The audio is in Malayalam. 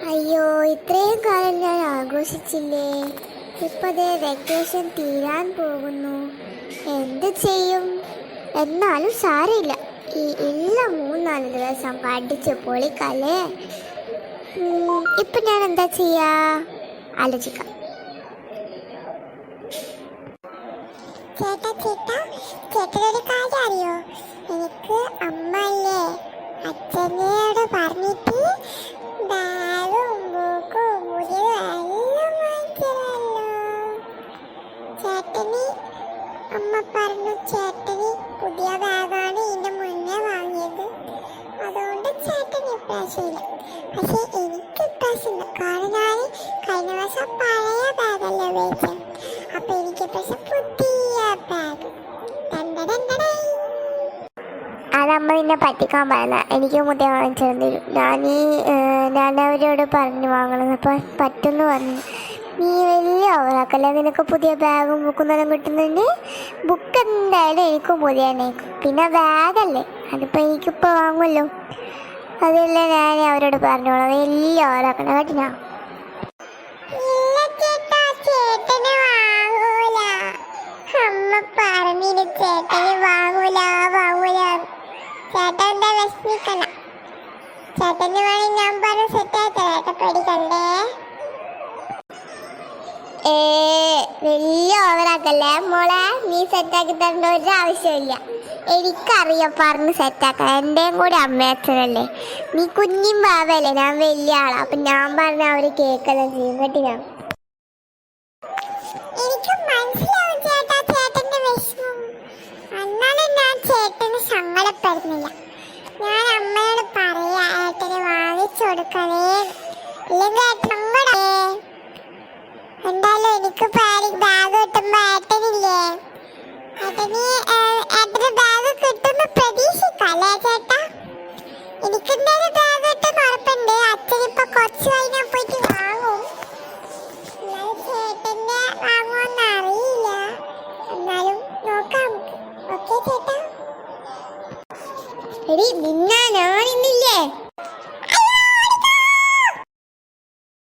അയ്യോ, ഇത്രയും കാലം ഞാൻ ആഘോഷിച്ചില്ലേ. ഇപ്പതേ വെക്കേഷൻ തീരാൻ പോകുന്നു. എന്ത് ചെയ്യും? എന്നാലും സാരമില്ല, ഈ ഉള്ള 3-4 ദിവസം പഠിച്ച് പൊളിക്കല്ലേ. ഇപ്പൊ ഞാൻ എന്താ ചെയ്യാ ആലോചിക്കാം. ചേട്ടനൊരു കാര്യം അറിയോ? എനിക്ക് അമ്മ അല്ലേ അച്ഛനോട് പറഞ്ഞിട്ട് ബാഗും ബുക്കും പുതിയതെല്ലാം വാങ്ങിത്തരല്ലോ. ചേട്ടന് അമ്മ പറഞ്ഞു ചേട്ടന് പുതിയ ബാഗാണ് ഇതിന്റെ മുന്നേ വാങ്ങിയത്, അതുകൊണ്ട് ചേട്ടന് ഇപ്രാവശ്യമില്ല. പക്ഷെ എനിക്ക് ഇപ്രാവശ്യമില്ല, കാരണം ഞാൻ കഴിഞ്ഞ വർഷം പഴയ ബാഗല്ലേ ഉപയോഗിച്ചത്. അപ്പൊ എനിക്ക് ഇപ്രാവശ്യം പുതിയ ബാഗ്. അതമ്മ നിന്നെ പറ്റിക്കാൻ പറയുന്ന. എനിക്ക് മുതൽ വാങ്ങിച്ചു തരും. ഞാൻ അവരോട് പറഞ്ഞു വാങ്ങണം. അപ്പം പറ്റുമെന്ന് പറഞ്ഞു. നീ വലിയ ഓവറാക്കല്ലേ. നിനക്ക് പുതിയ ബാഗും ബുക്കും എല്ലാം കിട്ടുന്നുണ്ട്. ബുക്ക് എന്തായാലും എനിക്കും പുതിയ തന്നേക്കും. പിന്നെ ബാഗല്ലേ, അതിപ്പോൾ എനിക്കിപ്പോൾ വാങ്ങുമല്ലോ. അതല്ലേ ഞാൻ അവരോട് പറഞ്ഞോളാം. വലിയ ഓവറാക്കണം കേട്ടോ. ഞാൻ അമ്മ പറഞ്ഞിന് ചേട്ടന് വാങ്ങൂല. ചേട്ടൻ്റെ വിഷമിക്കണ്ട. ചേട്ടന് വേണമെങ്കിൽ ഞാൻ പറഞ്ഞ സെറ്റായിട്ട് പേടിക്കണ്ടേ. വലിയ ഓവറാക്കല്ലേ മോളെ. നീ സെറ്റാക്കി തരേണ്ട ഒരു ആവശ്യമില്ല. എനിക്കറിയാം പറഞ്ഞ് സെറ്റാക്കാൻ. എൻ്റെയും കൂടെ അമ്മയച്ഛനല്ലേ. നീ കുഞ്ഞും ബാബല്ലേ, ഞാൻ വലിയ ആളാ. അപ്പം ഞാൻ പറഞ്ഞ അവർ കേൾക്കെല്ലാം ചെയ്യും കേട്ടി. ഞാൻ എനിക്ക് മനസ്സിലാവും ചേട്ടാ ചേട്ടന്റെ വിഷമം. എന്നാലും ഞാൻ ചേട്ടന് സങ്കടപ്പെടുന്നില്ല. ഞാൻ അമ്മയോട് പറയാ ഏട്ടന് വാങ്ങിച്ചു കൊടുക്കണേ, ഇല്ലെങ്കിൽ ഏട്ടനേ. എന്തായാലും എനിക്ക് ബാഗ് കിട്ടുമ്പോ ഏട്ടനില്ലേ, ഏട്ടന് ബാഗ് കിട്ടുന്ന പ്രതീക്ഷിക്കല്ലേ ചേട്ടാ. എനിക്ക് എന്തായാലും ബാഗ് കിട്ടുന്ന ഉറപ്പുണ്ട്. അച്ഛനിപ്പോ കുറച്ച് കഴിഞ്ഞാൽ പോയിട്ട് വാങ്ങും. ചേട്ടന്റെ വാങ്ങുമെന്ന് അറിയില്ല, എന്നാലും നോക്കാം. ഓക്കെ ചേട്ടാ. എടി നിന്നെ